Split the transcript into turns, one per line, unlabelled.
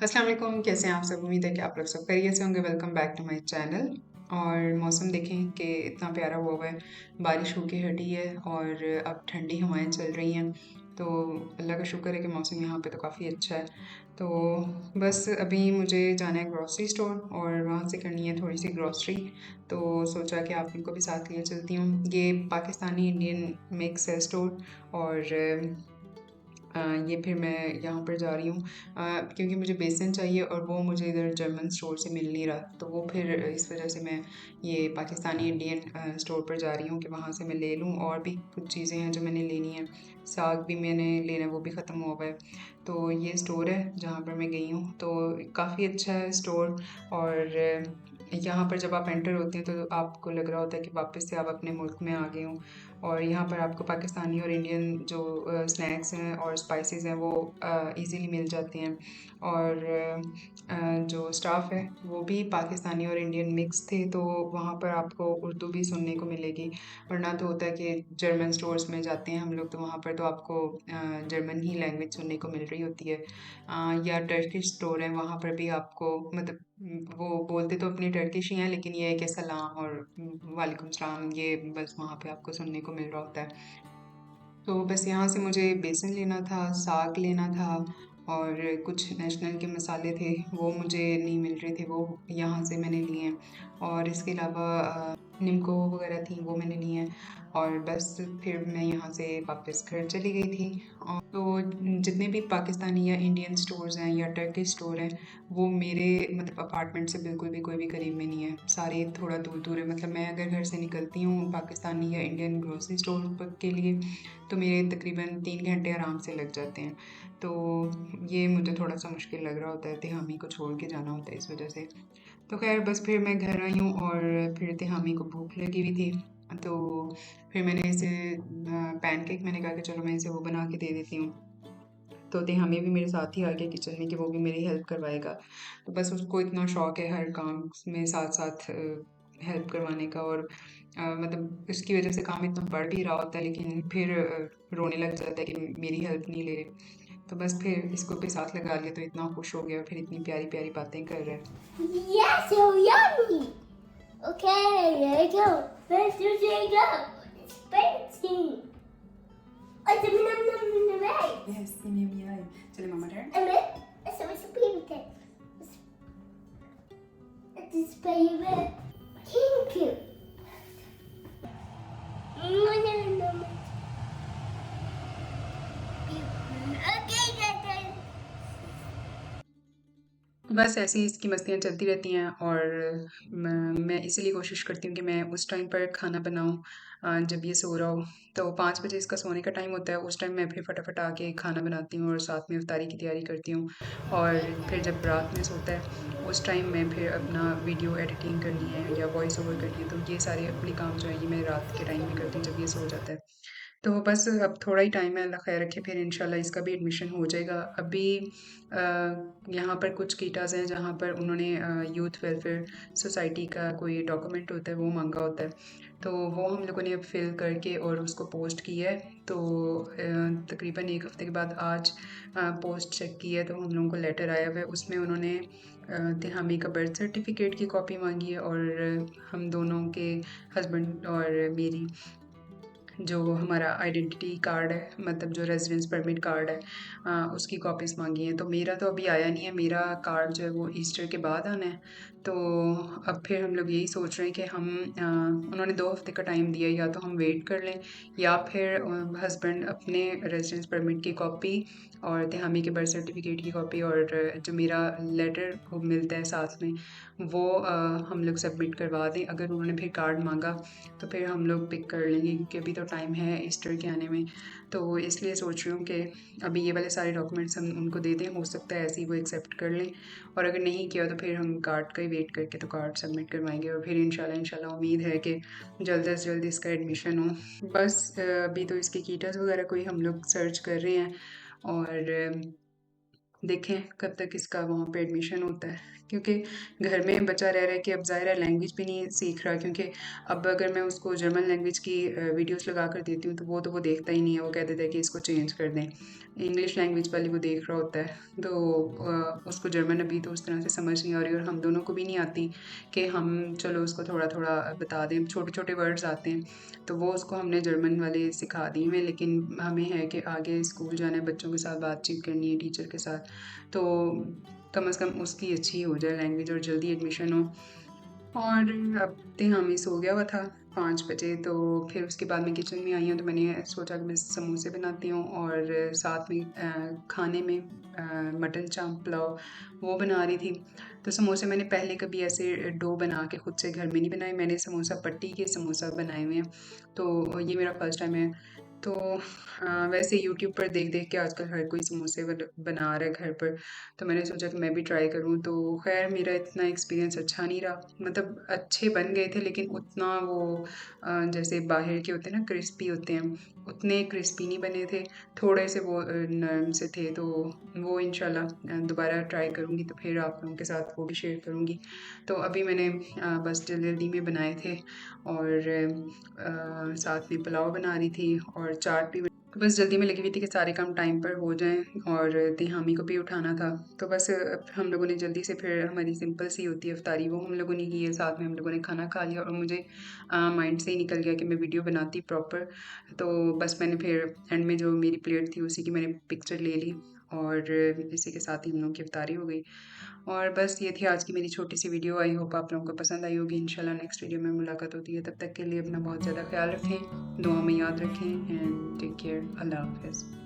अस्सलाम वालेकुम, कैसे हैं आप सब? उम्मीद है कि आप लोग सब खैरियत से होंगे। Welcome back to my channel. और मौसम देखें कि इतना प्यारा हुआ है, बारिश होके हटी है और अब ठंडी हवाएं चल रही हैं। तो अल्लाह का शुक्र है कि मौसम यहाँ पे तो काफ़ी अच्छा है। तो बस अभी मुझे जाना है ग्रॉसरी स्टोर और वहाँ से करनी है थोड़ी सी ग्रॉसरी। तो सोचा कि आप उनको भी साथ लिए चलती हूँ। ये पाकिस्तानी इंडियन मिक्स है स्टोर। और ये फिर मैं यहाँ पर जा रही हूँ क्योंकि मुझे बेसन चाहिए और वो मुझे इधर जर्मन स्टोर से मिल नहीं रहा। तो वो फिर इस वजह से मैं ये पाकिस्तानी इंडियन स्टोर पर जा रही हूँ कि वहाँ से मैं ले लूँ। और भी कुछ चीज़ें हैं जो मैंने लेनी है। साग भी मैंने लेना है, वो भी ख़त्म हुआ हुआ है। तो ये स्टोर है जहाँ पर मैं गई हूँ, तो काफ़ी अच्छा है स्टोर। और यहाँ पर जब आप एंटर होते हैं तो आपको लग रहा होता है कि वापस से आप अपने मुल्क में आ गए हों। और यहाँ पर आपको पाकिस्तानी और इंडियन जो स्नैक्स हैं और स्पाइसेस हैं वो इजीली मिल जाते हैं। और जो स्टाफ है वो भी पाकिस्तानी और इंडियन मिक्स थे, तो वहाँ पर आपको उर्दू भी सुनने को मिलेगी। वरना तो होता है कि जर्मन स्टोर्स में जाते हैं हम लोग, तो वहाँ पर तो आपको जर्मन ही लैंग्वेज सुनने को मिल रही होती है। या टर्किश स्टोर है, वहाँ पर भी आपको मतलब वो बोलते तो अपनी टर्किश ही हैं, लेकिन ये है कि सलाम और वालेकुम सलाम ये बस वहाँ पे आपको सुनने को मिल रहा होता है। तो बस यहाँ से मुझे बेसन लेना था, साग लेना था और कुछ नेशनल के मसाले थे, वो मुझे नहीं मिल रहे थे, वो यहाँ से मैंने लिए हैं। और इसके अलावा निम्को वगैरह थी, वो मैंने ली हैं। और बस फिर मैं यहाँ से वापस घर चली गई थी। और तो जितने भी पाकिस्तानी या इंडियन स्टोर्स हैं या टर्किश स्टोर हैं, वो मेरे मतलब अपार्टमेंट से बिल्कुल भी कोई भी करीब में नहीं है, सारे थोड़ा दूर दूर है। मतलब मैं अगर घर से निकलती हूँ पाकिस्तानी या इंडियन ग्रोसरी स्टोर के लिए, तो मेरे तकरीबन 3 घंटे आराम से लग जाते हैं। तो ये मुझे थोड़ा-सा मुश्किल लग रहा होता है, तिहामी को छोड़ के जाना होता है इस वज़ह से। तो ख़ैर बस फिर मैं घर आई हूँ और फिर तिहामी को भूख लगी हुई थी। तो फिर मैंने इसे पैनकेक मैंने कहा कि चलो मैं इसे वो बना के दे देती हूँ। तो तिहामी भी मेरे साथ ही आ गया किचन में कि वो भी मेरी हेल्प करवाएगा। तो बस उसको इतना शौक है हर काम में साथ-साथ हेल्प करवाने का। और मतलब इसकी वज़ह से काम इतना बढ़ भी रहा होता है, लेकिन फिर रोने लग जाता है कि मेरी हेल्प नहीं ले रहे। तो बस फिर इसको भी साथ लगा लिया तो इतना खुश हो गया, फिर इतनी प्यारी-प्यारी बातें कर रहा है।
Yeah, so yummy. Okay, there you go. First, there you go. It's fancy. Oh, it's a num right.
Yes, yummy है। चलिए मम्मा turn.
And then, so it's a baby cake. It's baby. Thank you. Okay,
बस ऐसे ही इसकी मस्तियाँ चलती रहती हैं। और मैं इसीलिए कोशिश करती हूँ कि मैं उस टाइम पर खाना बनाऊँ जब ये सो रहा हो। तो 5 बजे इसका सोने का टाइम होता है, उस टाइम मैं फिर फटाफट आके खाना बनाती हूँ और साथ में इफ्तारी की तैयारी करती हूँ। और फिर जब रात में सोता है, उस टाइम मैं फिर अपना वीडियो एडिटिंग करनी है या वॉइस ओवर करनी है, तो ये सारे अपने काम जो हैं ये मैं रात के टाइम में करती हूँ जब ये सो जाता है। तो बस अब थोड़ा ही टाइम है, अल्लाह खैर रखे, फिर इंशाल्लाह इसका भी एडमिशन हो जाएगा। अभी यहाँ पर कुछ कीटाज़ हैं जहाँ पर उन्होंने यूथ वेलफेयर सोसाइटी का कोई डॉक्यूमेंट होता है वो माँगा होता है। तो वो हम लोगों ने अब फ़िल करके और उसको पोस्ट किया है। तो तकरीबन 1 हफ़्ते के बाद आज पोस्ट चेक की है तो हम लोगों को लेटर आया हुआ है। उसमें उन्होंने तिहामी का बर्थ सर्टिफ़िकेट की कॉपी माँगी है और हम दोनों के हस्बैंड और मेरी जो हमारा आइडेंटिटी कार्ड है, मतलब जो रेज़िडेंस परमिट कार्ड है, उसकी कॉपीज़ माँगी हैं। तो मेरा तो अभी आया नहीं है, मेरा कार्ड जो है वो ईस्टर के बाद आना है। तो अब फिर हम लोग यही सोच रहे हैं कि हम उन्होंने 2 हफ़्ते का टाइम दिया है, या तो हम वेट कर लें या फिर हस्बैंड अपने रेज़िडेंस परमिट की कॉपी और तिहामी के बर्थ सर्टिफ़िकेट की कॉपी और जो मेरा लेटर वो मिलता है साथ में, वो हम लोग सबमिट करवा दें। अगर उन्होंने फिर कार्ड माँगा तो फिर हम लोग पिक कर लेंगे, क्योंकि अभी तो टाइम है ईस्टर के आने में। तो इसलिए सोच रही हूँ कि अभी ये वाले सारे डॉक्यूमेंट्स हम उनको दे दें, हो सकता है ऐसे ही वो एक्सेप्ट कर लें। और अगर नहीं किया तो फिर हम कार्ड का ही वेट करके तो कार्ड सबमिट करवाएँगे और फिर इंशाल्लाह उम्मीद है कि जल्द से जल्द इसका एडमिशन हो। बस अभी तो इसके कीटर्स वगैरह को ही हम लोग सर्च कर रहे हैं। और देखें कब तक इसका वहाँ पे एडमिशन होता है, क्योंकि घर में बच्चा रह रहा है कि अब ज़ाहिर है लैंग्वेज भी नहीं सीख रहा, क्योंकि अब अगर मैं उसको जर्मन लैंग्वेज की वीडियोस लगा कर देती हूँ तो वो देखता ही नहीं है, वो कह देता है कि इसको चेंज कर दें। इंग्लिश लैंग्वेज वाली वो देख रहा होता है, तो उसको जर्मन अभी तो उस तरह से समझ नहीं आ रही, और हम दोनों को भी नहीं आती कि हम चलो उसको थोड़ा थोड़ा बता दें। छोटे छोटे वर्ड्स आते हैं तो वो उसको हमने जर्मन वाले सिखा दिए हैं, लेकिन हमें है कि आगे स्कूल जाना है, बच्चों के साथ बातचीत करनी है, टीचर के साथ, तो कम से कम उसकी अच्छी हो जाए लैंग्वेज और जल्दी एडमिशन हो। और अब हमें सो गया हुआ था 5 बजे, तो फिर उसके बाद मैं किचन में आई हूँ, तो मैंने सोचा कि मैं समोसे बनाती हूँ और साथ में खाने में मटन चाप पुलाव वो बना रही थी। तो समोसे मैंने पहले कभी ऐसे डो बना के खुद से घर में नहीं बनाए, मैंने समोसा पट्टी के समोसा बनाए हुए हैं, तो ये मेरा फर्स्ट टाइम है। तो वैसे यूट्यूब पर देख देख के आजकल हर कोई समोसे बना रहा है घर पर, तो मैंने सोचा कि मैं भी ट्राई करूँ। तो खैर मेरा इतना एक्सपीरियंस अच्छा नहीं रहा, मतलब अच्छे बन गए थे लेकिन उतना वो जैसे बाहर के होते हैं ना क्रिस्पी होते हैं, उतने क्रिस्पी नहीं बने थे, थोड़े से वो नरम से थे। तो वो इंशाल्लाह दोबारा ट्राई करूँगी तो फिर आप लोगों के साथ वो भी शेयर करूँगी। तो अभी मैंने बस जल्दी में बनाए थे, और साथ में पुलाव बना रही थी और चाट भी। तो बस जल्दी में लगी हुई थी कि सारे काम टाइम पर हो जाएँ, और तिहामी को भी उठाना था। तो बस हम लोगों ने जल्दी से, फिर हमारी सिंपल सी होती है इफ्तारी, वो हम लोगों ने की है, साथ में हम लोगों ने खाना खा लिया, और मुझे माइंड से ही निकल गया कि मैं वीडियो बनाती प्रॉपर। तो बस मैंने फिर एंड में जो मेरी प्लेट थी उसी की मैंने पिक्चर ले ली, और इसी के साथ ही हम लोगों की इफ्तारी हो गई। और बस ये थी आज की मेरी छोटी सी वीडियो। आई होप आप लोगों को पसंद आई होगी। इंशाल्लाह नेक्स्ट वीडियो में मुलाकात होती है, तब तक के लिए अपना बहुत ज़्यादा ख्याल रखें, दुआ में याद रखें, एंड टेक केयर। अल्लाह हाफ़िज़।